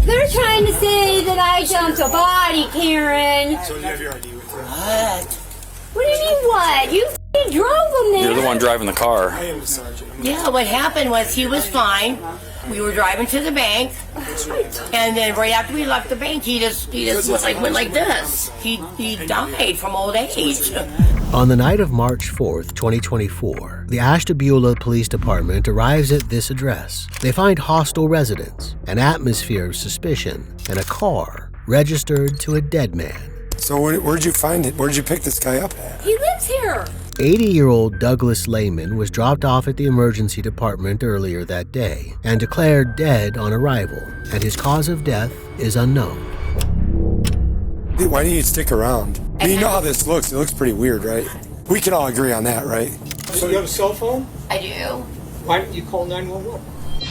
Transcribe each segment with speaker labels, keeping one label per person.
Speaker 1: They're trying to say that I dumped a body, Karen.
Speaker 2: So you have your ID with you?
Speaker 1: What? What do you mean what? You f***ing drove them there.
Speaker 3: You're the one driving the car.
Speaker 2: I am the sergeant.
Speaker 4: Yeah, what happened was he was fine. We were driving to the bank, and then right after we left the bank, he just went like this. He died from old age.
Speaker 5: On the night of March 4th, 2024, the Ashtabula Police Department arrives at this address. They find hostile residents, an atmosphere of suspicion, and a car registered to a dead man.
Speaker 2: So where'd you find it? Where'd you pick this guy up at?
Speaker 1: He lives here.
Speaker 5: 80-year-old Douglas Layman was dropped off at the emergency department earlier that day and declared dead on arrival, and his cause of death is unknown.
Speaker 2: Hey, why do you stick around? I mean, you know how this looks. It looks pretty weird, right? We can all agree on that, right?
Speaker 6: So you have a cell phone?
Speaker 4: I do.
Speaker 6: Why don't you call 911?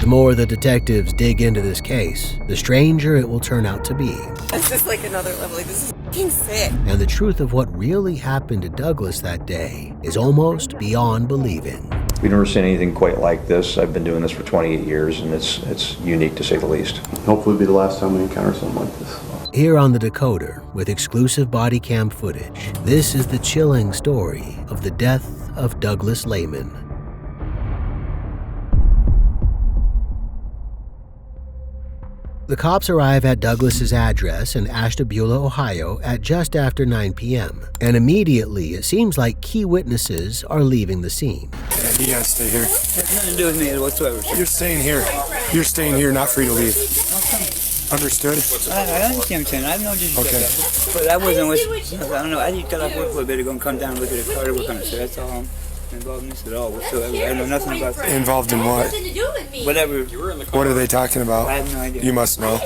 Speaker 5: The more the detectives dig into this case, the stranger it will turn out to be.
Speaker 7: This is like another level. Like, this is f***ing sick.
Speaker 5: And the truth of what really happened to Douglas that day is almost beyond believing.
Speaker 8: We've never seen anything quite like this. I've been doing this for 28 years, and it's unique to say the least.
Speaker 9: Hopefully it'll be the last time we encounter something like this.
Speaker 5: Here on The Decoder, with exclusive body cam footage, this is the chilling story of the death of Douglas Layman. The cops arrive at Douglas's address in Ashtabula, Ohio at just after 9 p.m. And immediately, it seems like key witnesses are leaving the scene.
Speaker 2: Yeah, you gotta stay here.
Speaker 6: It has nothing to do with me whatsoever.
Speaker 2: You're staying here. You're staying here, not free to leave. Understood?
Speaker 6: I understand what you're saying. I have no disrespect. But I wasn't with, I don't know, I just got off work for a bit ago and come down and look at the car to work on it. So that's all I'm involved in this at all whatsoever. I know nothing about that.
Speaker 2: Involved in what?
Speaker 1: Nothing to do with me.
Speaker 6: Whatever.
Speaker 2: What are they talking about?
Speaker 6: I have no idea.
Speaker 2: You must know.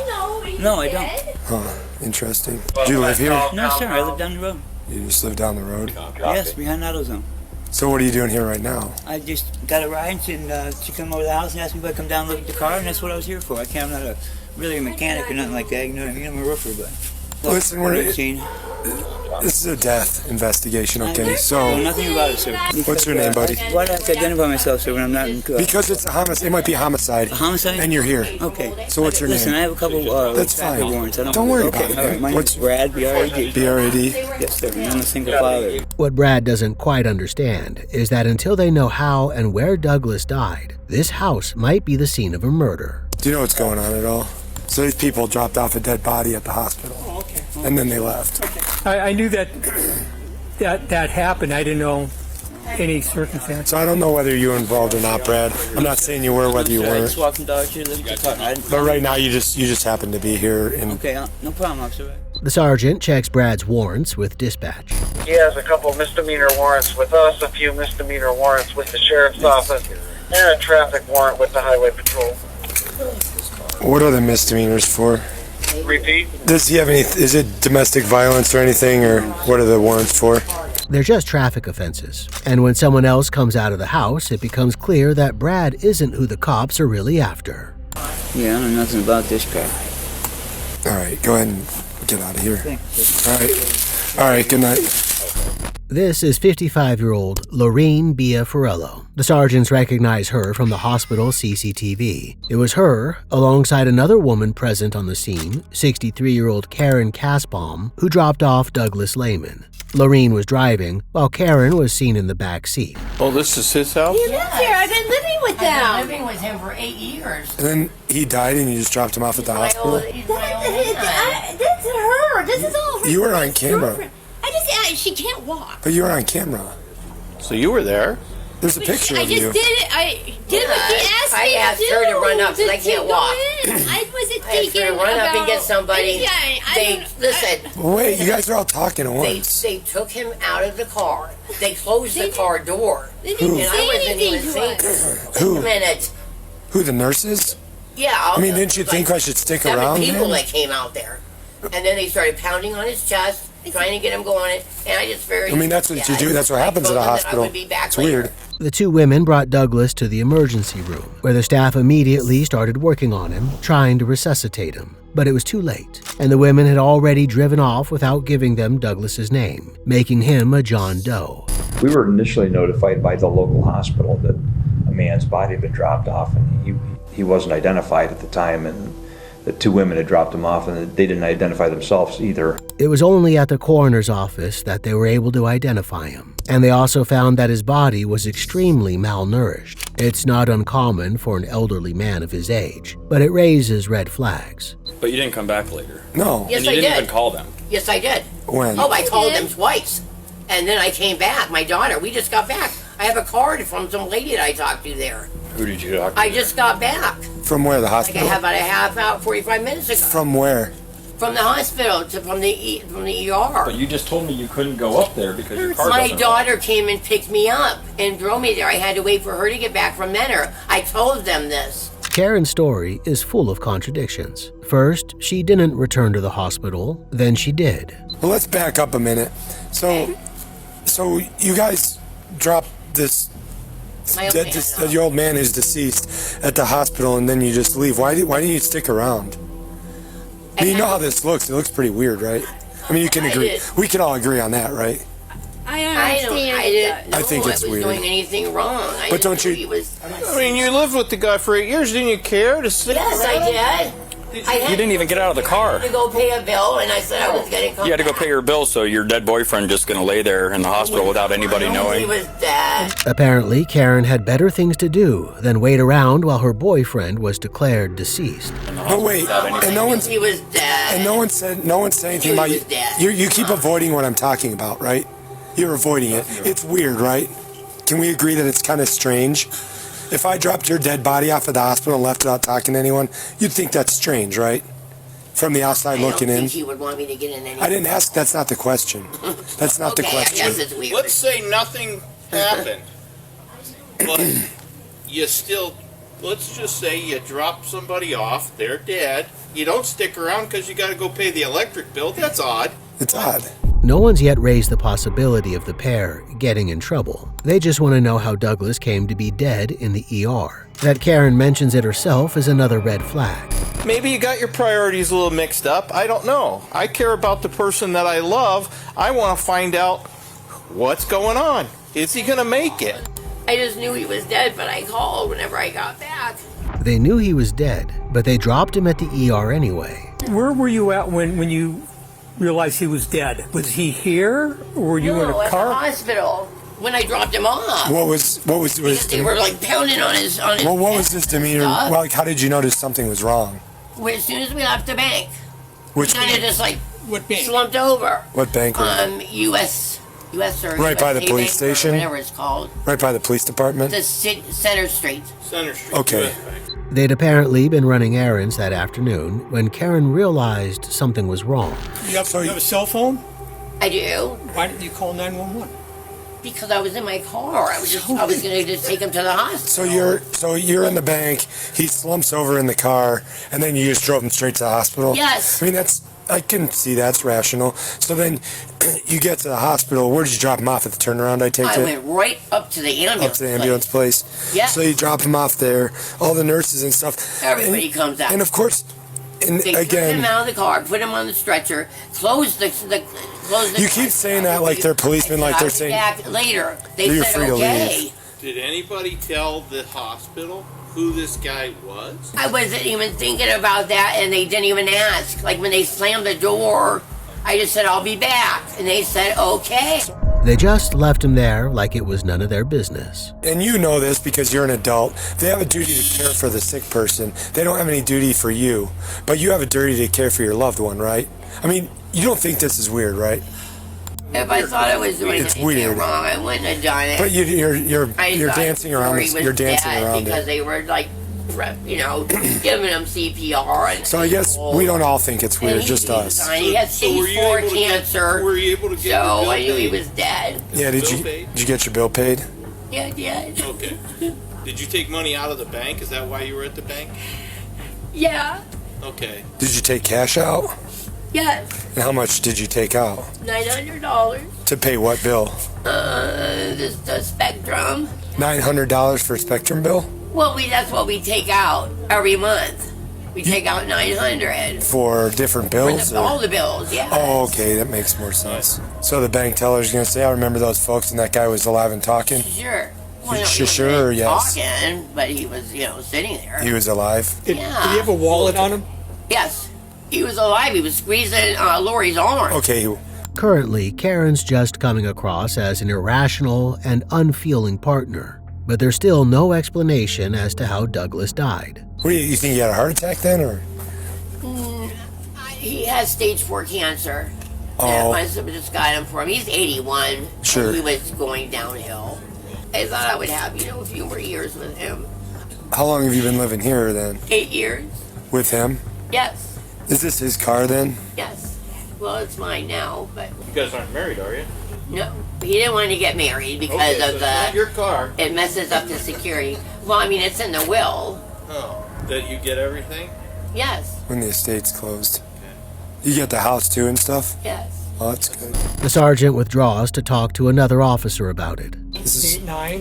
Speaker 6: No, I don't.
Speaker 2: Huh, interesting. Do you live here?
Speaker 6: No, sir, I live down the road.
Speaker 2: You just live down the road?
Speaker 6: Yes, behind AutoZone.
Speaker 2: So what are you doing here right now?
Speaker 6: I just got a ride and she came over to the house and asked me if I'd come down and look at the car, and that's what I was here for. I'm not really a mechanic or nothing like that, you know what I mean? I'm a roofer, but...
Speaker 2: Listen, this is a death investigation, okay? So,
Speaker 6: nothing about it, sir.
Speaker 2: What's your name, buddy?
Speaker 6: Why do I have to identify myself, sir, when I'm not in...
Speaker 2: Because it's a homicide. It might be a homicide.
Speaker 6: A homicide?
Speaker 2: And you're here.
Speaker 6: Okay.
Speaker 2: So what's your name?
Speaker 6: Listen, I have a couple
Speaker 2: That's fine.
Speaker 6: warrants.
Speaker 2: Don't worry about it.
Speaker 6: All right, my name's Brad, B-R-A-D.
Speaker 2: B-R-A-D?
Speaker 6: Yes, sir, and I'm a single father.
Speaker 5: What Brad doesn't quite understand is that until they know how and where Douglas died, this house might be the scene of a murder.
Speaker 2: Do you know what's going on at all? So these people dropped off a dead body at the hospital.
Speaker 6: Oh, okay.
Speaker 2: And then they left.
Speaker 6: Okay. I knew that happened. I didn't know any circumstance.
Speaker 2: So I don't know whether you were involved or not, Brad. I'm not saying you were, whether you
Speaker 6: I
Speaker 2: weren't.
Speaker 6: just walked some dogs here.
Speaker 2: But right now you just happen to be here. And
Speaker 6: okay, no problem, officer.
Speaker 5: The sergeant checks Brad's warrants with dispatch.
Speaker 10: He has a couple misdemeanor warrants with us, a few misdemeanor warrants with the sheriff's office, and a traffic warrant with the highway patrol.
Speaker 2: what are the misdemeanors for?
Speaker 10: Repeat.
Speaker 2: Does he have any, is it domestic violence or anything, or what are the warrants for?
Speaker 5: They're just traffic offenses. And when someone else comes out of the house, it becomes clear that Brad isn't who the cops are really after.
Speaker 6: Yeah, I know nothing about this guy.
Speaker 2: All right, go ahead and get out of here. All right, good night.
Speaker 5: This is 55-year-old Loreen Feralo. The sergeants recognize her from the hospital CCTV. It was her, alongside another woman present on the scene, 63-year-old Karen Casbohm, who dropped off Douglas Layman. Loreen was driving, while Karen was seen in the back seat.
Speaker 3: Oh, this is his house?
Speaker 1: He lives here. I've been living with them.
Speaker 4: I've been living with him for 8 years.
Speaker 2: And then he died and you just dropped him off at the hospital?
Speaker 1: That's her. This is all her.
Speaker 2: You were on camera.
Speaker 1: Girlfriend. She can't walk.
Speaker 2: But you were on camera.
Speaker 3: So you were there?
Speaker 2: There's a picture
Speaker 1: I
Speaker 2: of you.
Speaker 1: just did it. I did what she asked me to do.
Speaker 4: I asked her to run up because I can't walk.
Speaker 1: I wasn't
Speaker 4: I asked her to run up and get somebody. Listen.
Speaker 2: Wait, you guys are all talking at once.
Speaker 4: They took him out of the car. They closed the car door.
Speaker 1: They didn't
Speaker 4: and
Speaker 1: say
Speaker 4: I wasn't
Speaker 1: anything
Speaker 4: even
Speaker 1: to
Speaker 4: thinking.
Speaker 1: us.
Speaker 4: Wait a minute.
Speaker 2: Who, the nurses?
Speaker 4: Yeah.
Speaker 2: I mean, didn't you think I should stick around?
Speaker 4: 7 people
Speaker 2: then?
Speaker 4: that came out there. And then they started pounding on his chest, trying to get him going. And I just
Speaker 2: I mean, that's what you do. That's what happens at a hospital. It's weird.
Speaker 5: The two women brought Douglas to the emergency room, where the staff immediately started working on him, trying to resuscitate him. But it was too late, and the women had already driven off without giving them Douglas's name, making him a John Doe.
Speaker 8: We were initially notified by the local hospital that a man's body had been dropped off, and he wasn't identified at the time, and that two women had dropped him off, and they didn't identify themselves either.
Speaker 5: It was only at the coroner's office that they were able to identify him, and they also found that his body was extremely malnourished. It's not uncommon for an elderly man of his age, but it raises red flags.
Speaker 3: But you didn't come back later.
Speaker 2: No.
Speaker 4: Yes,
Speaker 3: And you
Speaker 4: I
Speaker 3: didn't
Speaker 4: did.
Speaker 3: even call them.
Speaker 4: Yes, I did.
Speaker 2: When?
Speaker 4: Oh, I called them twice. And then I came back. My daughter, we just got back. I have a card from some lady that I talked to there.
Speaker 3: Who did you talk to?
Speaker 4: I just got back.
Speaker 2: From where? The
Speaker 4: Like I
Speaker 2: hospital?
Speaker 4: have about a half hour, 45 minutes ago.
Speaker 2: From where?
Speaker 4: From the hospital from the ER.
Speaker 3: But you just told me you couldn't go up there because your car
Speaker 4: My
Speaker 3: doesn't
Speaker 4: daughter came and picked me up and drove me there. I had to wait for her to get back from Menor. I told them this.
Speaker 5: Karen's story is full of contradictions. First, she didn't return to the hospital, then she did.
Speaker 2: Well, let's back up a minute. So you guys dropped this
Speaker 4: My old man, no.
Speaker 2: your old man who's deceased at the hospital, and then you just leave. Why didn't you stick around? I mean, you know how this looks. It looks pretty weird, right? I mean, you can agree. We can all agree on that, right?
Speaker 1: I
Speaker 4: didn't know
Speaker 2: I think it's
Speaker 4: I was
Speaker 2: weird.
Speaker 4: doing anything wrong.
Speaker 2: But don't you-
Speaker 4: He was,
Speaker 3: I mean, you lived with the guy for 8 years. Didn't you care to sit
Speaker 4: yes,
Speaker 3: around?
Speaker 4: I did.
Speaker 3: You didn't even get out of the car.
Speaker 4: To go pay a bill, and I said I was getting.
Speaker 3: You had to go pay your bill, so your dead boyfriend just going to lay there in the hospital without anybody
Speaker 4: He
Speaker 3: knowing.
Speaker 4: was dead.
Speaker 5: Apparently, Karen had better things to do than wait around while her boyfriend was declared deceased.
Speaker 2: But wait, and no one's
Speaker 4: He was dead.
Speaker 2: and no one said anything
Speaker 4: He
Speaker 2: about
Speaker 4: was
Speaker 2: you.
Speaker 4: dead.
Speaker 2: You keep avoiding what I'm talking about, right? You're avoiding it. It's weird, right? Can we agree that it's kind of strange? If I dropped your dead body off at the hospital and left without talking to anyone, you'd think that's strange, right? From the outside looking
Speaker 4: I don't
Speaker 2: in.
Speaker 4: think he would want me to get in any.
Speaker 2: I didn't ask. That's not the question. That's not the
Speaker 4: Okay, I
Speaker 2: question.
Speaker 4: guess it's weird.
Speaker 11: Let's say nothing happened, but you still, let's just say you drop somebody off, they're dead. You don't stick around because you got to go pay the electric bill. That's odd.
Speaker 2: It's odd.
Speaker 5: No one's yet raised the possibility of the pair getting in trouble. They just want to know how Douglas came to be dead in the ER. That Karen mentions it herself is another red flag.
Speaker 3: Maybe you got your priorities a little mixed up. I don't know. I care about the person that I love. I want to find out what's going on. Is he going to make it?
Speaker 4: I just knew he was dead, but I called whenever I got back.
Speaker 5: They knew he was dead, but they dropped him at the ER anyway.
Speaker 12: Where were you at when you realized he was dead? Was he here, or were you in a
Speaker 4: at the
Speaker 12: car?
Speaker 4: hospital when I dropped him off.
Speaker 2: What was
Speaker 4: Because they were like pounding on his.
Speaker 2: Well, what was his demeanor?
Speaker 4: stuff.
Speaker 2: Well, like, how did you notice something was wrong?
Speaker 4: As soon as we left the bank,
Speaker 2: Which
Speaker 4: kind of just like
Speaker 12: What bank?
Speaker 4: slumped over.
Speaker 2: what bank? Was it?
Speaker 4: U.S. or
Speaker 2: Right by the
Speaker 4: USA
Speaker 2: police
Speaker 4: Bank or
Speaker 2: station?
Speaker 4: whatever it's called.
Speaker 2: Right by the police department.
Speaker 4: The Center Street.
Speaker 11: Center Street.
Speaker 2: Okay.
Speaker 11: US Bank.
Speaker 5: They'd apparently been running errands that afternoon when Karen realized something was wrong.
Speaker 12: You have a cell phone?
Speaker 4: I do.
Speaker 12: Why didn't you call 911?
Speaker 4: Because I was in my car. I was gonna just take him to the hospital.
Speaker 2: So you're in the bank. He slumps over in the car, and then you just drove him straight to the hospital.
Speaker 4: Yes.
Speaker 2: I mean, I can see that's rational. So then you get to the hospital. Where did you drop him off at the turnaround? I take
Speaker 4: I
Speaker 2: it.
Speaker 4: went right up to the ambulance.
Speaker 2: Up to the ambulance place.
Speaker 4: Yes.
Speaker 2: So you drop him off there. All the nurses and stuff.
Speaker 4: Everybody comes out.
Speaker 2: And of course, and
Speaker 4: They took
Speaker 2: again,
Speaker 4: him out of the car, put him on the stretcher, closed the
Speaker 2: you keep saying that like they're policemen, like they're saying.
Speaker 4: Back later, they
Speaker 2: You're
Speaker 4: said
Speaker 2: free to
Speaker 4: okay.
Speaker 2: leave.
Speaker 11: Did anybody tell the hospital who this guy was?
Speaker 4: I wasn't even thinking about that, and they didn't even ask. Like when they slammed the door, I just said I'll be back, and they said okay.
Speaker 5: They just left him there like it was none of their business.
Speaker 2: And you know this because you're an adult. They have a duty to care for the sick person. They don't have any duty for you. But you have a duty to care for your loved one, right? I mean, you don't think this is weird, right?
Speaker 4: If I thought I was doing
Speaker 2: It's
Speaker 4: anything
Speaker 2: weird.
Speaker 4: wrong, I wouldn't have done it.
Speaker 2: But you're
Speaker 4: I thought
Speaker 2: dancing around
Speaker 4: Corey
Speaker 2: this.
Speaker 4: was
Speaker 2: You're dancing
Speaker 4: dead
Speaker 2: around
Speaker 4: because
Speaker 2: it.
Speaker 4: they were like, giving him CPR. And
Speaker 2: So I guess we don't all think it's weird, just us.
Speaker 4: He had
Speaker 11: So were
Speaker 4: stage
Speaker 11: you
Speaker 4: 4
Speaker 11: able to get-
Speaker 4: cancer.
Speaker 11: were you able to get your
Speaker 4: So
Speaker 11: bill
Speaker 4: I knew he
Speaker 11: paid?
Speaker 4: was dead.
Speaker 2: Yeah, did you get your bill paid?
Speaker 4: Yeah, yeah.
Speaker 11: Okay. Did you take money out of the bank? Is that why you were at the bank?
Speaker 4: Yeah.
Speaker 11: Okay.
Speaker 2: Did you take cash out?
Speaker 4: Yes.
Speaker 2: And how much did you take out?
Speaker 4: $900.
Speaker 2: To pay what bill?
Speaker 4: The Spectrum.
Speaker 2: $900 for a Spectrum bill?
Speaker 4: Well, that's what we take out every month. We take out $900
Speaker 2: For different
Speaker 4: for
Speaker 2: bills?
Speaker 4: all
Speaker 2: or-
Speaker 4: the bills. Yeah.
Speaker 2: Oh, okay, that makes more sense. So the bank teller's gonna say, I remember those folks and that guy was alive and talking?
Speaker 4: Sure. Well, no,
Speaker 2: Sure,
Speaker 4: he
Speaker 2: sure,
Speaker 4: wasn't
Speaker 2: yes.
Speaker 4: Talking, but he was, sitting there.
Speaker 2: He was alive?
Speaker 12: Did he have a wallet on him?
Speaker 4: Yes. He was alive. He was squeezing Lori's arm.
Speaker 2: Okay.
Speaker 5: Currently, Karen's just coming across as an irrational and unfeeling partner, but there's still no explanation as to how Douglas died.
Speaker 2: What do you think he had a heart attack then, or?
Speaker 4: He has stage 4 cancer.
Speaker 2: Oh.
Speaker 4: And my husband just got him for him. He's 81.
Speaker 2: Sure.
Speaker 4: He was going downhill. I thought I would have, a few more years with him.
Speaker 2: How long have you been living here then?
Speaker 4: 8 years.
Speaker 2: With him?
Speaker 4: Yes.
Speaker 2: Is this his car then?
Speaker 4: Yes. Well, it's mine now, but
Speaker 11: You guys aren't married, are you?
Speaker 4: no. He didn't want to get married because
Speaker 11: Okay, so
Speaker 4: of
Speaker 11: it's not your car.
Speaker 4: it messes up the security. Well, I mean, it's in the will.
Speaker 11: Oh, that you get everything?
Speaker 4: Yes.
Speaker 2: When the estate's closed. You get the house too and stuff?
Speaker 4: Yes.
Speaker 2: Oh, that's good.
Speaker 5: The sergeant withdraws to talk to another officer about it.
Speaker 2: This is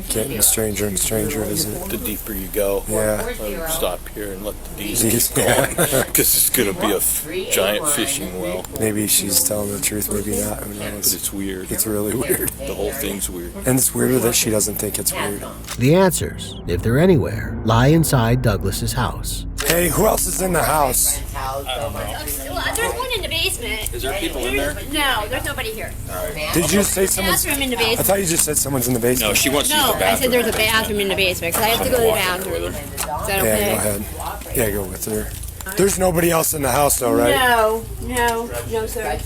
Speaker 2: getting stranger and stranger, isn't it?
Speaker 13: The deeper you go,
Speaker 2: Yeah.
Speaker 13: stop here and let the
Speaker 2: Jeez.
Speaker 13: diesel go. Because it's going to be a giant fishing well.
Speaker 2: Maybe she's telling the truth, maybe not. Who
Speaker 13: But
Speaker 2: knows?
Speaker 13: it's weird.
Speaker 2: It's really weird.
Speaker 13: The whole thing's weird.
Speaker 2: And it's weirder that she doesn't think it's weird.
Speaker 5: The answers, if they're anywhere, lie inside Douglas's house.
Speaker 2: Hey, who else is in the house?
Speaker 1: Well, there's one in the basement.
Speaker 13: Is there people in there?
Speaker 1: No, there's nobody here.
Speaker 2: Did you just say someone's...
Speaker 1: Bathroom in the
Speaker 2: I
Speaker 1: basement.
Speaker 2: thought you just said someone's in the basement.
Speaker 13: No, she wants to use
Speaker 1: No,
Speaker 13: the
Speaker 1: I
Speaker 13: bathroom.
Speaker 1: said there's a bathroom in the basement because I have to go to the bathroom. Is that okay?
Speaker 2: Yeah, go ahead. Yeah, go with her. There's nobody else in the house though, right?
Speaker 1: No, sir.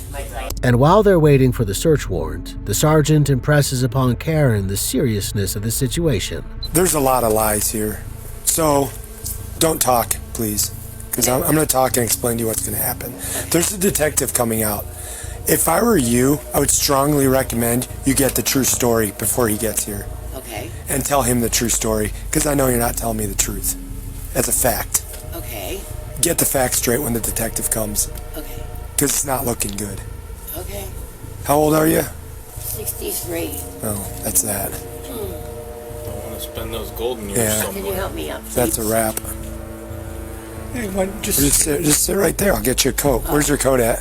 Speaker 5: And while they're waiting for the search warrant, the sergeant impresses upon Karen the seriousness of the situation.
Speaker 2: There's a lot of lies here. So, don't talk, please. Because I'm going to talk and explain to you what's going to happen. There's a detective coming out. If I were you, I would strongly recommend you get the true story before he gets here.
Speaker 4: Okay.
Speaker 2: And tell him the true story. Because I know you're not telling me the truth. As a fact.
Speaker 4: Okay.
Speaker 2: Get the facts straight when the detective comes.
Speaker 4: Okay.
Speaker 2: Because it's not looking good.
Speaker 4: Okay.
Speaker 2: How old are you?
Speaker 4: 63.
Speaker 2: Oh, that's that.
Speaker 13: Don't want to spend those golden years
Speaker 2: Yeah.
Speaker 13: somewhere.
Speaker 4: Can you help me up, please?
Speaker 2: That's a wrap.
Speaker 12: Hey,
Speaker 2: Just sit right there. I'll get you a coat. Where's your coat at?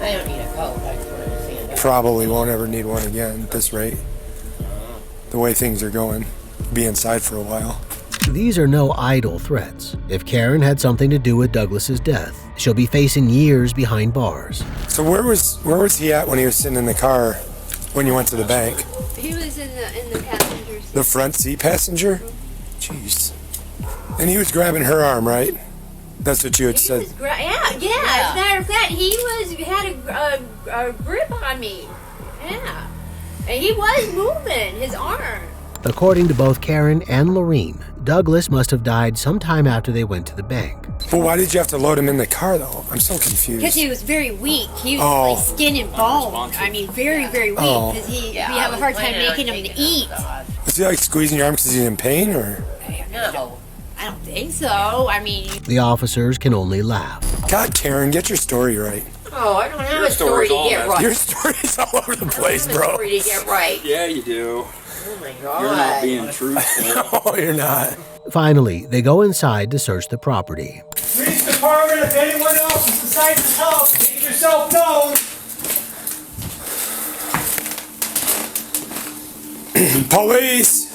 Speaker 4: I don't need a coat. I just want to stand up.
Speaker 2: Probably won't ever need one again at this rate. The way things are going. Be inside for a while.
Speaker 5: These are no idle threats. If Karen had something to do with Douglas's death, she'll be facing years behind bars.
Speaker 2: So where was he at when he was sitting in the car when you went to the bank?
Speaker 1: He was in the passenger seat.
Speaker 2: The front seat passenger? Jeez. And he was grabbing her arm, right? That's what you had said.
Speaker 1: Yeah. As a matter of fact, he had a grip on me. Yeah. And he was moving his arm.
Speaker 5: According to both Karen and Loreen, Douglas must have died sometime after they went to the bank.
Speaker 2: Well, why did you have to load him in the car, though? I'm so confused.
Speaker 1: Because he was very weak. He was like skin and bone. I mean, very, very weak. Because we have a hard time making him to eat.
Speaker 2: Was he like squeezing your arm because he's in pain, or?
Speaker 1: No. I don't think so. I mean...
Speaker 5: The officers can only laugh.
Speaker 2: God, Karen, get your story right.
Speaker 4: Oh, I don't have a story to get right.
Speaker 2: Your story's all over the place,
Speaker 4: I don't have a
Speaker 2: bro.
Speaker 4: story to get right.
Speaker 13: Yeah, you do.
Speaker 4: Oh my God.
Speaker 13: You're not being truthful.
Speaker 2: No, you're not.
Speaker 5: Finally, they go inside to search the property.
Speaker 12: Police department, if anyone else is inside this house, make yourself known.
Speaker 2: Police!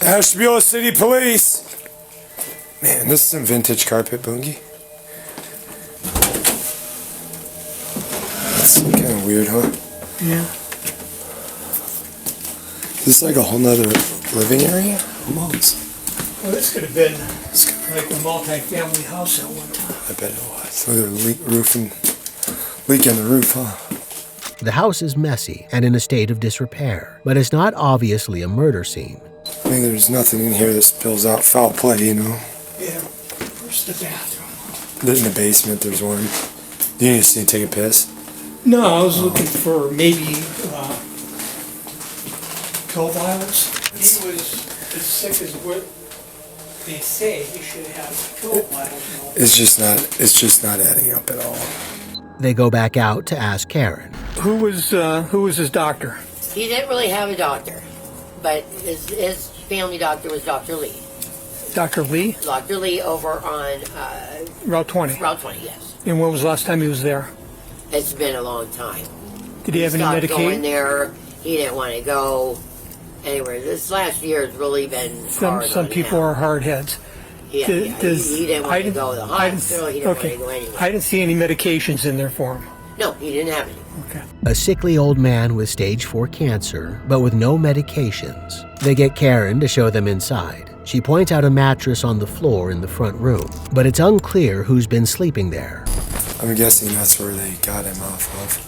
Speaker 2: Ashtabula City Police! Man, this is some vintage carpet, Bungie. That's kind of weird, huh?
Speaker 12: Yeah.
Speaker 2: Is this like a whole nother living area? Almost.
Speaker 12: Well, this could have been like a multi-family house at one time.
Speaker 2: I bet it was. Look at the leak in the roof, huh?
Speaker 5: The house is messy and in a state of disrepair, but it's not obviously a murder scene.
Speaker 2: I mean, there's nothing in here that spills out foul play, you know?
Speaker 12: Yeah. Where's the bathroom?
Speaker 2: In the basement, there's one. You need to see take a piss?
Speaker 12: No, I was looking for maybe pill vials. He was as sick as what they say he should have pill vials.
Speaker 2: It's just not adding up at all.
Speaker 5: They go back out to ask Karen.
Speaker 12: Who was his doctor?
Speaker 4: He didn't really have a doctor, but his family doctor was Dr. Lee.
Speaker 12: Dr. Lee?
Speaker 4: Dr. Lee over on
Speaker 12: Route 20.
Speaker 4: Route 20, yes.
Speaker 12: And when was the last time he was there?
Speaker 4: It's been a long time.
Speaker 12: Did he have any
Speaker 4: stopped
Speaker 12: medication?
Speaker 4: Going there. He didn't want to go. Anyway, this last year has really been hard
Speaker 12: Some
Speaker 4: on
Speaker 12: people
Speaker 4: him.
Speaker 12: are hard heads.
Speaker 4: Yeah, he didn't want to go to the hospital. He didn't want to go anywhere.
Speaker 12: I didn't see any medications in there for him.
Speaker 4: No, he didn't have any.
Speaker 12: Okay.
Speaker 5: A sickly old man with stage 4 cancer, but with no medications. They get Karen to show them inside. She points out a mattress on the floor in the front room, but it's unclear who's been sleeping there.
Speaker 2: I'm guessing that's where they got him off of.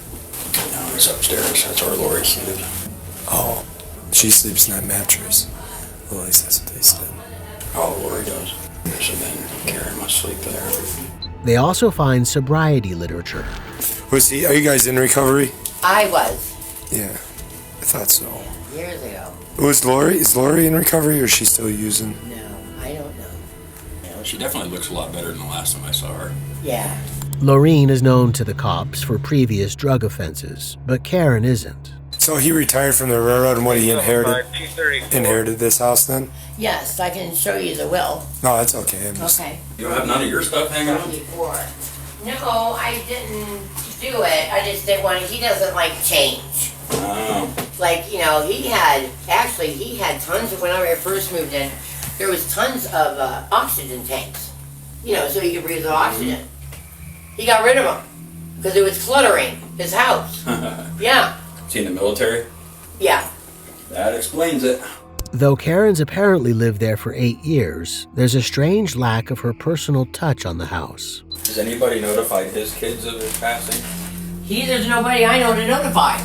Speaker 13: No, it's upstairs. That's where Lori sleeps.
Speaker 2: Oh, she sleeps in that mattress. Well, at least that's what they said.
Speaker 13: Oh, Lori does. So then Karen must sleep there.
Speaker 5: They also find sobriety literature.
Speaker 2: Are you guys in recovery?
Speaker 4: I was.
Speaker 2: Yeah, I thought so.
Speaker 4: Years ago.
Speaker 2: Is Lori in recovery or is she still using?
Speaker 4: No, I don't know.
Speaker 13: Yeah, she definitely looks a lot better than the last time I saw her.
Speaker 4: Yeah.
Speaker 5: Loreen is known to the cops for previous drug offenses, but Karen isn't.
Speaker 2: So he retired from the railroad and what he inherited this house then?
Speaker 4: Yes, I can show you the will.
Speaker 2: No, that's okay.
Speaker 4: Okay.
Speaker 13: You don't have none of your stuff hanging out?
Speaker 4: No, I didn't do it. I just didn't want to. He doesn't like change.
Speaker 13: Oh.
Speaker 4: Like, he had tons of, when I first moved in, there was tons of oxygen tanks. So he could breathe the oxygen. He got rid of them because it was cluttering his house. Yeah.
Speaker 13: Is he in the military?
Speaker 4: Yeah.
Speaker 13: That explains it.
Speaker 5: Though Karen's apparently lived there for 8 years, there's a strange lack of her personal touch on the house.
Speaker 13: Has anybody notified his kids of his passing?
Speaker 4: There's nobody I know to notify.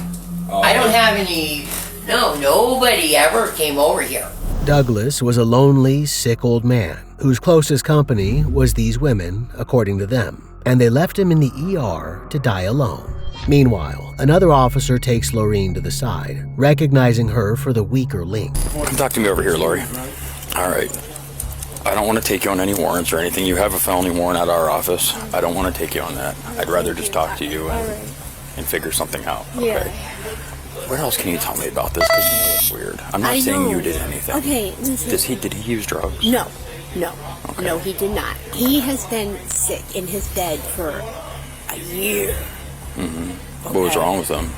Speaker 13: Oh.
Speaker 4: I don't have any, nobody ever came over here.
Speaker 5: Douglas was a lonely, sick old man whose closest company was these women, according to them, and they left him in the ER to die alone. Meanwhile, another officer takes Loreen to the side, recognizing her for the weaker link.
Speaker 13: Come talk to me over here, Lori. All right. I don't want to take you on any warrants or anything. You have a felony warrant at our office. I don't want to take you on that. I'd rather just talk to you and figure something out.
Speaker 14: Yeah.
Speaker 13: Okay. What else can you tell me about this? Because it's weird. I'm not saying you did anything.
Speaker 14: Okay, listen.
Speaker 13: Did he use drugs?
Speaker 14: No.
Speaker 13: Okay.
Speaker 14: No, he did not. He has been sick in his bed for a year.
Speaker 13: Mm-hmm. Okay. What was wrong with him?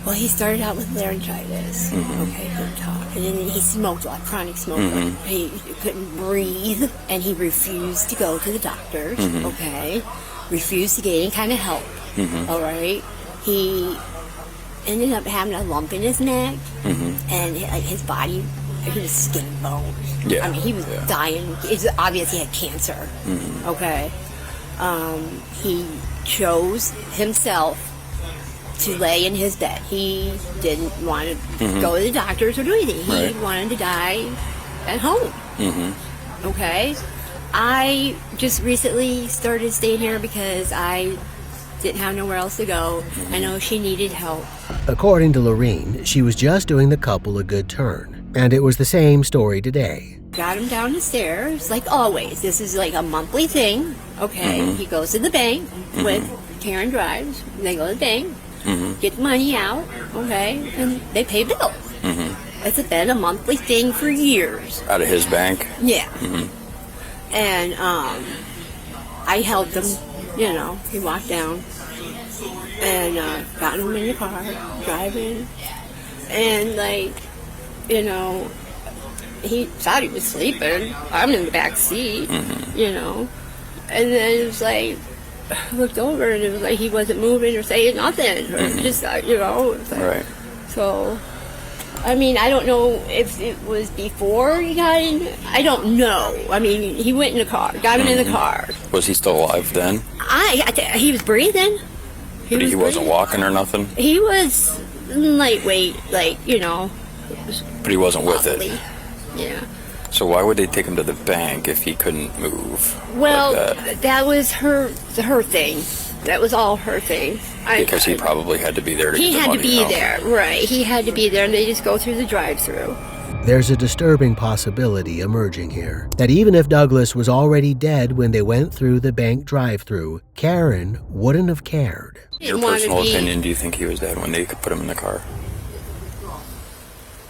Speaker 14: Well, he started out with laryngitis.
Speaker 13: Mm-hmm.
Speaker 14: Okay, couldn't talk. And then he smoked a lot, chronic smoker.
Speaker 13: Mm-hmm.
Speaker 14: He couldn't breathe, and he refused to go to the doctors.
Speaker 13: Mm-hmm.
Speaker 14: Okay, refused to get any kind of help.
Speaker 13: Mm-hmm.
Speaker 14: All right, he ended up having a lump in his neck, and his body, he was skin and bones.
Speaker 13: Yeah.
Speaker 14: I mean, he was dying. It's obvious he had cancer.
Speaker 13: Mm-hmm.
Speaker 14: Okay, he chose himself to lay in his bed. He didn't want to go to the doctors or do anything. He wanted to die at home. Okay? I just recently started staying here because I didn't have nowhere else to go. I know she needed help.
Speaker 5: According to Loreen, she was just doing the couple a good turn, and it was the same story today.
Speaker 14: Got him down the stairs, like always. This is like a monthly thing. Okay? He goes to the bank with Karen drives. They go to the bank. Get money out, okay, and they pay bills. It's been a monthly thing for years.
Speaker 13: Out of his bank?
Speaker 14: Yeah. And I helped him, he walked down and got him in the car, driving, and he thought he was sleeping. I'm in the back seat, and then it was like, I looked over and it was like he wasn't moving or saying nothing. Or just, it was like,
Speaker 13: Right.
Speaker 14: So, I mean, I don't know if it was before he got in. I don't know. I mean, he went in the car, got him in the car.
Speaker 13: Was he still alive then?
Speaker 14: He was breathing.
Speaker 13: But he wasn't walking or nothing?
Speaker 14: He was lightweight, But
Speaker 13: he wasn't with it?
Speaker 14: Yeah.
Speaker 13: So why would they take him to the bank if he couldn't move?
Speaker 14: Well,
Speaker 13: like
Speaker 14: that was her thing. That was all her thing.
Speaker 13: Because he probably had to be there to
Speaker 14: He
Speaker 13: get the
Speaker 14: had
Speaker 13: money
Speaker 14: to be
Speaker 13: out.
Speaker 14: there, right. He had to be there, and they just go through the drive-through.
Speaker 5: There's a disturbing possibility emerging here, that even if Douglas was already dead when they went through the bank drive-through, Karen wouldn't have cared.
Speaker 13: Your personal opinion, do you think he was dead when they could put him in the car?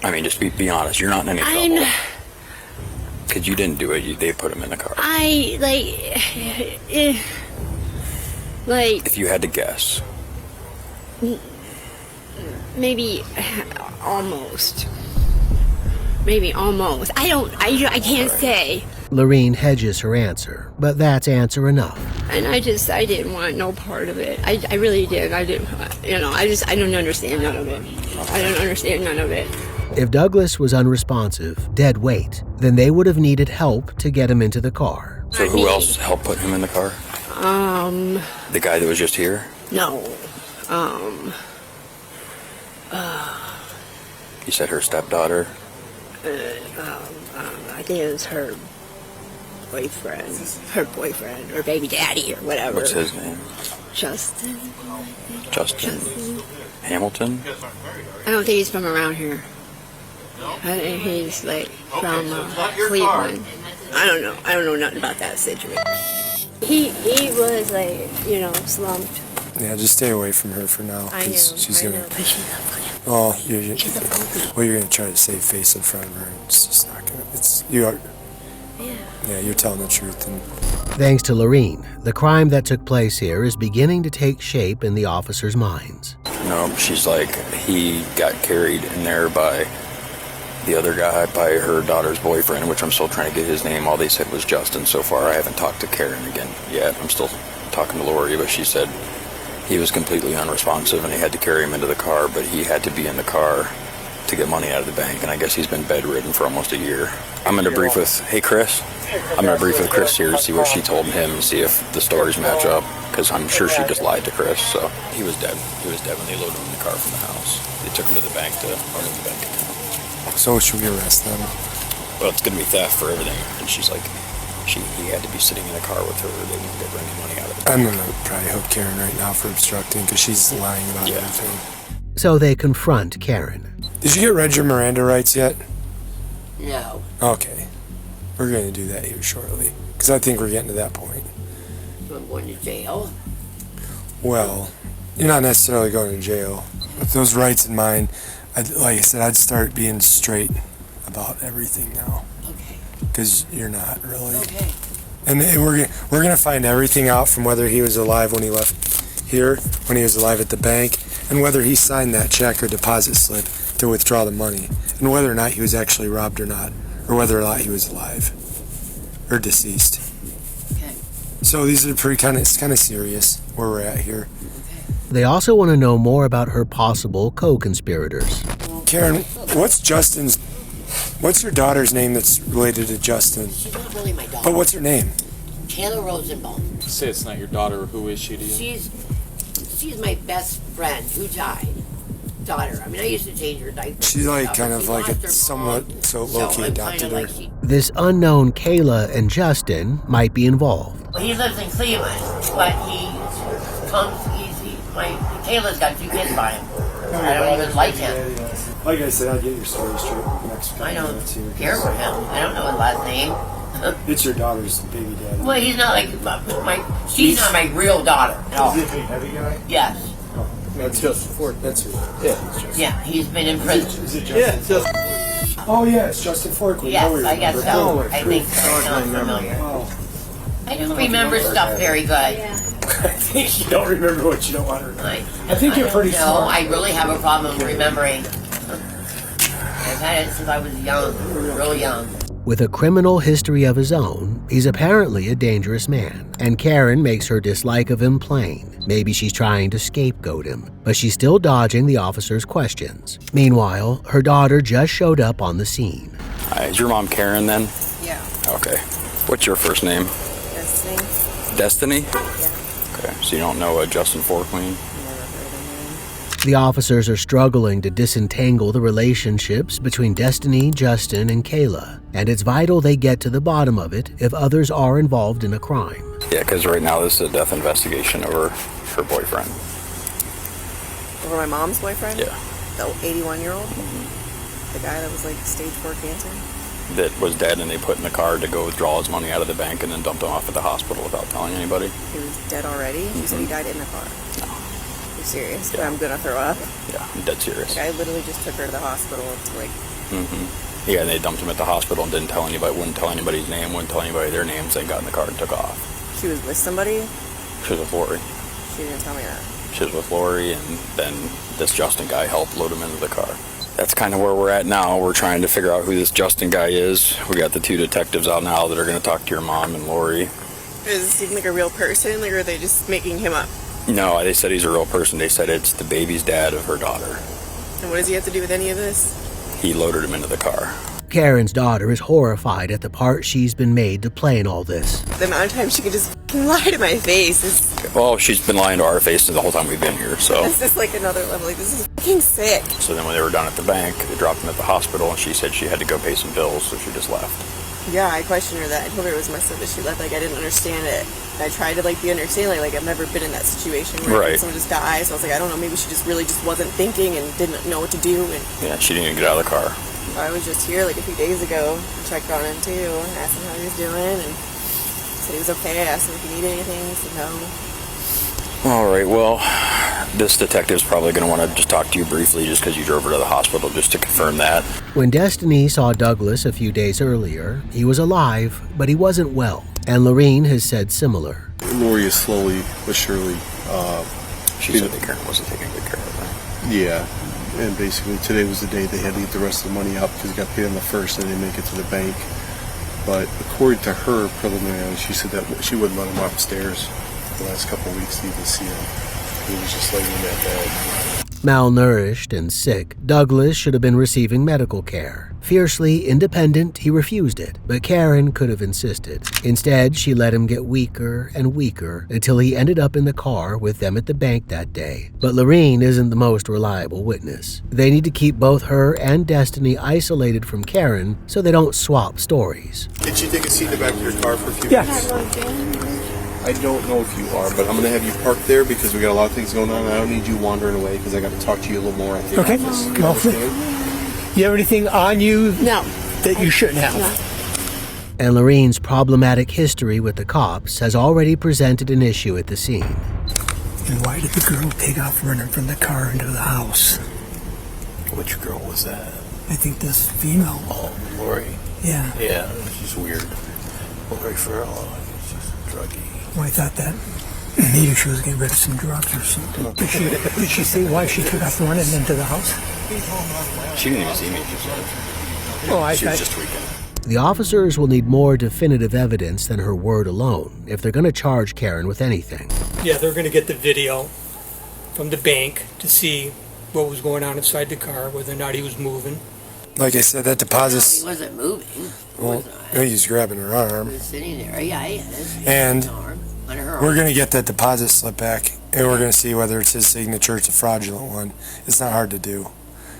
Speaker 13: I mean, just be honest. You're not in any trouble. Because you didn't do it. They put him in the car. If you had to guess.
Speaker 14: Maybe almost. I can't say.
Speaker 5: Loreen hedges her answer, but that's answer enough.
Speaker 14: And I didn't want no part of it. I really did. I didn't, I don't understand none of it. I don't understand none of it.
Speaker 5: If Douglas was unresponsive, dead weight, then they would have needed help to get him into the car.
Speaker 13: So who else helped put him in the car? The guy that was just here?
Speaker 14: No.
Speaker 13: You said her stepdaughter?
Speaker 14: I think it was her boyfriend, or baby daddy, or whatever.
Speaker 13: What's his name?
Speaker 14: Justin.
Speaker 13: Justin Hamilton?
Speaker 14: I don't think he's from around here. I think he's like from Cleveland. I don't know. I don't know nothing about that situation. He was like, slumped.
Speaker 2: Yeah, just stay away from her for now.
Speaker 14: I know.
Speaker 2: She's
Speaker 14: I
Speaker 2: gonna.
Speaker 14: know, but she's not funny.
Speaker 2: Oh, you're gonna try to save face in front of her. And it's just not gonna. Yeah, you're telling the truth. And
Speaker 5: Thanks to Loreen, the crime that took place here is beginning to take shape in the officers' minds.
Speaker 13: No, she's like, he got carried in there by the other guy, by her daughter's boyfriend, which I'm still trying to get his name. All they said was Justin so far. I haven't talked to Karen again yet. I'm still talking to Lori, but she said he was completely unresponsive and they had to carry him into the car, but he had to be in the car to get money out of the bank, and I guess he's been bedridden for almost a year. I'm going to brief with, hey Chris, I'm going to brief with Chris here to see what she told him and see if the stories match up, because I'm sure she just lied to Chris. So he was dead. He was dead when they loaded him in the car from the house. They took him to the bank to open the bank account.
Speaker 2: so should we arrest them?
Speaker 13: Well, it's going to be theft for everything, and she's like, he had to be sitting in a car with her. They wouldn't get any money out of it.
Speaker 2: I'm gonna probably hook Karen right now for obstructing because she's lying about everything.
Speaker 5: So they confront Karen.
Speaker 2: Did you get read your Miranda rights yet?
Speaker 4: No.
Speaker 2: Okay. We're going to do that here shortly. Because I think we're getting to that point.
Speaker 4: I'm going to jail.
Speaker 2: Well, you're not necessarily going to jail. With those rights in mind, like I said, I'd start being straight about everything now.
Speaker 4: Okay.
Speaker 2: Because you're not really.
Speaker 4: Okay.
Speaker 2: And we're going to find everything out from whether he was alive when he left here, when he was alive at the bank, and whether he signed that check or deposit slip to withdraw the money, and whether or not he was actually robbed or not, or whether or not he was alive or deceased.
Speaker 4: Okay.
Speaker 2: So these are it's kind of serious where we're at here.
Speaker 5: They also want to know more about her possible co-conspirators.
Speaker 2: Karen, what's your daughter's name that's related to Justin?
Speaker 4: She's not really my daughter.
Speaker 2: But what's her name?
Speaker 4: Kayla Rosenbaum.
Speaker 15: Say it's not your daughter. Who is she to you?
Speaker 4: She's my best friend who died. Daughter. I mean, I used to change her diapers.
Speaker 2: She's like kind of like a somewhat low-key adopted her.
Speaker 5: This unknown Kayla and Justin might be involved.
Speaker 4: Well, he lives in Cleveland, but Kayla's got 2 kids by him. I don't even like him.
Speaker 2: Like I said, I'll get your story straight next couple
Speaker 4: I don't
Speaker 2: minutes here.
Speaker 4: care for him. I don't know his last name.
Speaker 2: It's your daughter's baby daddy.
Speaker 4: Well, he's not like she's not my real daughter at all.
Speaker 2: Is he a big heavy guy?
Speaker 4: Yes.
Speaker 2: That's Justin Ford. That's who.
Speaker 4: Yeah, he's been in prison.
Speaker 2: Is it Justin? Oh yeah, it's Justin Ford.
Speaker 4: Yes, I guess so. I think so. It sounds familiar. I don't remember stuff very good.
Speaker 2: I think you don't remember what you don't want to remember. I think you're pretty smart.
Speaker 4: No, I really have a problem remembering. I've had it since I was young, real young.
Speaker 5: With a criminal history of his own, he's apparently a dangerous man, and Karen makes her dislike of him plain. Maybe she's trying to scapegoat him, but she's still dodging the officer's questions. Meanwhile, her daughter just showed up on the scene.
Speaker 13: Is your mom Karen then?
Speaker 7: Yeah.
Speaker 13: Okay. What's your first name?
Speaker 7: Destiny.
Speaker 13: Destiny?
Speaker 7: Yeah.
Speaker 13: Okay, so you don't know Justin Forqueen?
Speaker 5: The officers are struggling to disentangle the relationships between Destiny, Justin, and Kayla, and it's vital they get to the bottom of it if others are involved in a crime.
Speaker 13: Yeah, because right now this is a death investigation over her boyfriend.
Speaker 7: Over my mom's boyfriend?
Speaker 13: Yeah.
Speaker 7: The 81-year-old? The guy that was like stage 4 cancer?
Speaker 13: That was dead and they put in the car to go withdraw his money out of the bank and then dumped him off at the hospital without telling anybody.
Speaker 7: He was dead already? You said he died in the car?
Speaker 13: No.
Speaker 7: You're serious?
Speaker 13: Yeah.
Speaker 7: I'm gonna throw up?
Speaker 13: Yeah, I'm dead serious.
Speaker 7: Like, I literally just took her to the hospital to like...
Speaker 13: Yeah, and they dumped him at the hospital and didn't tell anybody, wouldn't tell anybody's name, wouldn't tell anybody their names. They got in the car and took off.
Speaker 7: She was with somebody?
Speaker 13: She was with Lori.
Speaker 7: She didn't tell me that.
Speaker 13: She was with Lori, and then this Justin guy helped load him into the car. that's kind of where we're at now. We're trying to figure out who this Justin guy is. We got the 2 detectives out now that are going to talk to your mom and Lori.
Speaker 7: Does it seem like a real person, like, or are they just making him up?
Speaker 13: No, they said he's a real person. They said it's the baby's dad of her daughter.
Speaker 7: And what does he have to do with any of this?
Speaker 13: He loaded him into the car.
Speaker 5: Karen's daughter is horrified at the part she's been made to play in all this.
Speaker 7: The amount of time she can just fucking lie to my face is...
Speaker 13: Well, she's been lying to our faces the whole time we've been here, so...
Speaker 7: This is like another level. Like, this is fucking sick.
Speaker 13: So then when they were done at the bank, they dropped him at the hospital, and she said she had to go pay some bills, so she just left.
Speaker 7: Yeah, I questioned her that. I told her it was messed up that she left. Like, I didn't understand it. I tried to, like, be understanding. Like, I've never been in that situation where someone just dies. So I was like, I don't know, maybe she just really just wasn't thinking and didn't know what to do. And
Speaker 13: yeah, she didn't even get out of the car.
Speaker 7: I was just here, like, a few days ago. I checked on him, too. Asked him how he was doing, and said he was okay. I asked him if he needed anything. He said no.
Speaker 13: All right, well, this detective's probably going to want to just talk to you briefly just because you drove her to the hospital just to confirm that.
Speaker 5: When Destiny saw Douglas a few days earlier, he was alive, but he wasn't well. And Loreen has said similar.
Speaker 9: Lori is slowly but surely...
Speaker 13: she said that Karen wasn't taking good care of her.
Speaker 9: Yeah. And basically today was the day they had to get the rest of the money out because he got paid on the 1st and they didn't make it to the bank. But according to her preliminarily, she said that she wouldn't let him upstairs the last couple of weeks to even see him. He was just laying in that bed.
Speaker 5: Malnourished and sick, Douglas should have been receiving medical care. Fiercely independent, he refused it, but Karen could have insisted. Instead, she let him get weaker and weaker until he ended up in the car with them at the bank that day. But Loreen isn't the most reliable witness. They need to keep both her and Destiny isolated from Karen so they don't swap stories.
Speaker 9: Did you take a seat in the back of your car for a few minutes? I don't know if you are, but I'm going to have you parked there because we got a lot of things going on. I don't need you wandering away because I got to talk to you a little more.
Speaker 12: Okay. Well, you have anything on you that you shouldn't have?
Speaker 5: No. And Loreen's problematic history with the cops has already presented an issue at the scene.
Speaker 12: And why did the girl take off running from the car into the house?
Speaker 3: Which girl was that?
Speaker 12: I think this female.
Speaker 3: Oh, Lori.
Speaker 12: Yeah.
Speaker 3: Yeah, she's weird. Loreen Feralo. She's a druggie.
Speaker 12: Well, I thought that maybe she was getting rid of some drugs or something. Did she say why she took off running into the house?
Speaker 13: She didn't even see me. She was just tweaking.
Speaker 5: The officers will need more definitive evidence than her word alone if they're going to charge Karen with anything.
Speaker 12: Yeah, they're going to get the video from the bank to see what was going on inside the car, whether or not he was moving.
Speaker 2: Like I said, that deposit's...
Speaker 4: He wasn't moving.
Speaker 2: Well, he's grabbing her arm.
Speaker 4: He was sitting there. Yeah, he is.
Speaker 2: And we're going to
Speaker 4: to
Speaker 2: get that deposit slip back, and we're going to see whether it's his signature, it's a fraudulent one. It's not hard to do,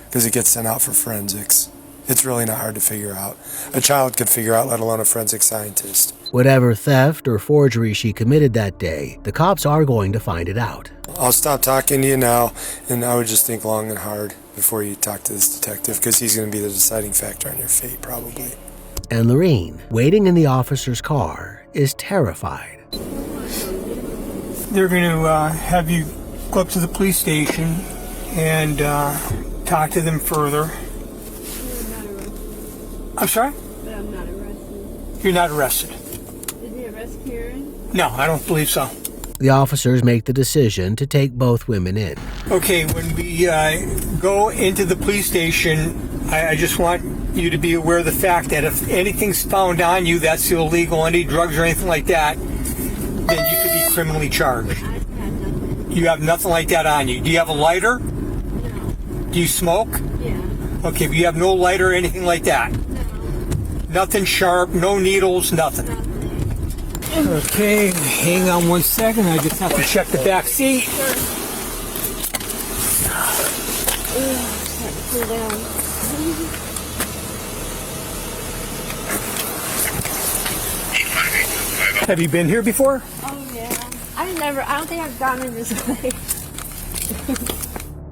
Speaker 2: because it gets sent out for forensics. It's really not hard to figure out. A child could figure out, let alone a forensic scientist.
Speaker 5: Whatever theft or forgery she committed that day, the cops are going to find it out.
Speaker 2: I'll stop talking to you now, and I would just think long and hard before you talk to this detective, because he's going to be the deciding factor on your fate, probably.
Speaker 5: And Loreen, waiting in the officer's car, is terrified.
Speaker 12: They're going to have you go up to the police station and talk to them further. I'm sorry?
Speaker 16: But I'm not arrested.
Speaker 12: You're not arrested?
Speaker 16: Did they arrest Karen?
Speaker 12: No, I don't believe so.
Speaker 5: The officers make the decision to take both women in.
Speaker 12: Okay, when we go into the police station, I just want you to be aware of the fact that if anything's found on you that's illegal, any drugs or anything like that, then you could be criminally charged. You have nothing like that on you. Do you have a lighter?
Speaker 16: No.
Speaker 12: Do you smoke?
Speaker 16: Yeah.
Speaker 12: Okay, but you have no lighter or anything like that?
Speaker 16: No.
Speaker 12: Nothing sharp, no needles, nothing. Okay, hang on 1 second. I just have to check the back seat. Have you been here before?
Speaker 16: Oh yeah. I don't think I've gone in this way.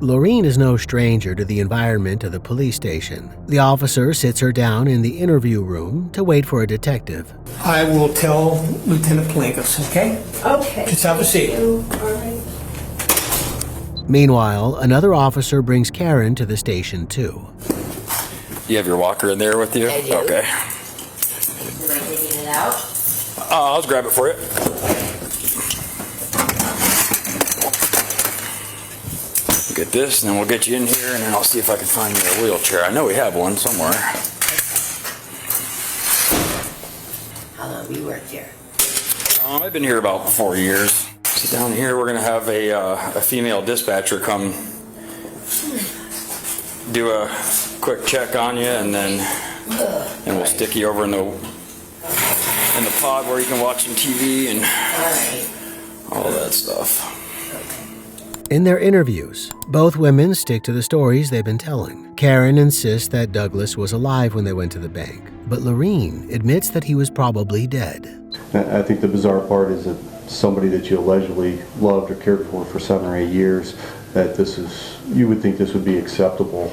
Speaker 5: Loreen is no stranger to the environment of the police station. The officer sits her down in the interview room to wait for a detective.
Speaker 12: I will tell Lieutenant Plankus, okay?
Speaker 16: Okay.
Speaker 12: Just have a seat.
Speaker 16: All right.
Speaker 5: Meanwhile, another officer brings Karen to the station too.
Speaker 13: You have your walker in there with you?
Speaker 4: I do.
Speaker 13: Okay.
Speaker 4: Am I taking it out?
Speaker 13: I'll just grab it for you. Get this, and then we'll get you in here, and then I'll see if I can find you a wheelchair. I know we have one somewhere.
Speaker 4: How long have you worked here?
Speaker 13: I've been here about 4 years. So down here, we're going to have a female dispatcher come do a quick check on you, and then we'll stick you over in the pod where you can watch some TV and all that stuff.
Speaker 5: In their interviews, both women stick to the stories they've been telling. Karen insists that Douglas was alive when they went to the bank, but Loreen admits that he was probably dead.
Speaker 9: I think the bizarre part is that somebody that you allegedly loved or cared for 7 or 8 years, that you would think this would be acceptable,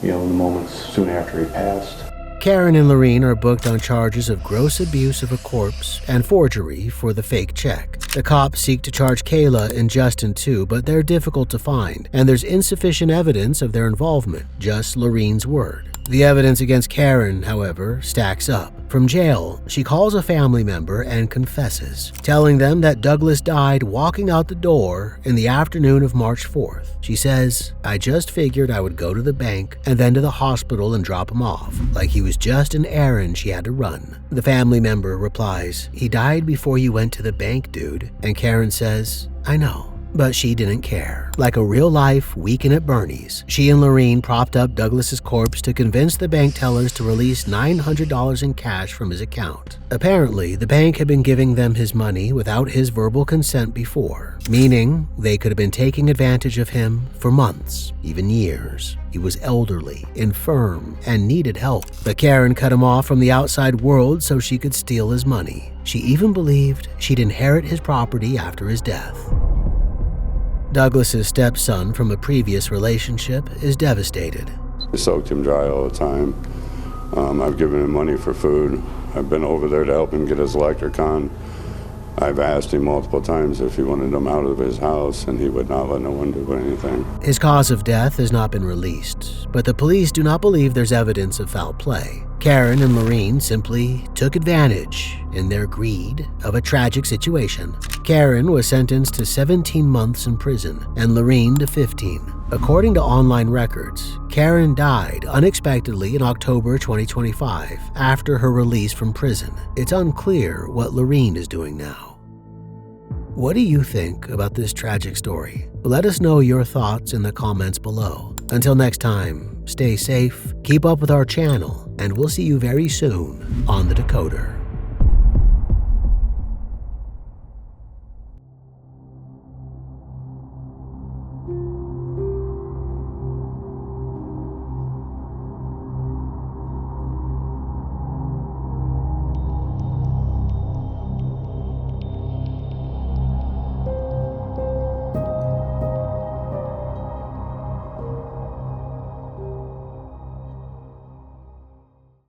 Speaker 9: in the moments soon after he passed.
Speaker 5: Karen and Loreen are booked on charges of gross abuse of a corpse and forgery for the fake check. The cops seek to charge Kayla and Justin too, but they're difficult to find, and there's insufficient evidence of their involvement, just Loreen's word. The evidence against Karen, however, stacks up. From jail, she calls a family member and confesses, telling them that Douglas died walking out the door in the afternoon of March 4th. She says, "I just figured I would go to the bank and then to the hospital and drop him off, like he was just an errand she had to run." The family member replies, "He died before you went to the bank, dude." And Karen says, "I know." But she didn't care. Like a real-life weekend at Bernie's, she and Loreen propped up Douglas's corpse to convince the bank tellers to release $900 in cash from his account. Apparently, the bank had been giving them his money without his verbal consent before, meaning they could have been taking advantage of him for months, even years. He was elderly, infirm, and needed help. But Karen cut him off from the outside world so she could steal his money. She even believed she'd inherit his property after his death. Douglas's stepson from a previous relationship is devastated.
Speaker 17: I soaked him dry all the time. I've given him money for food. I've been over there to help him get his electric on. I've asked him multiple times if he wanted him out of his house, and he would not let no one do anything.
Speaker 5: His cause of death has not been released, but the police do not believe there's evidence of foul play. Karen and Loreen simply took advantage, in their greed, of a tragic situation. Karen was sentenced to 17 months in prison, and Loreen to 15. According to online records, Karen died unexpectedly in October 2025 after her release from prison. It's unclear what Loreen is doing now. What do you think about this tragic story? Let us know your thoughts in the comments below. Until next time, stay safe, keep up with our channel, and we'll see you very soon on The Decoder.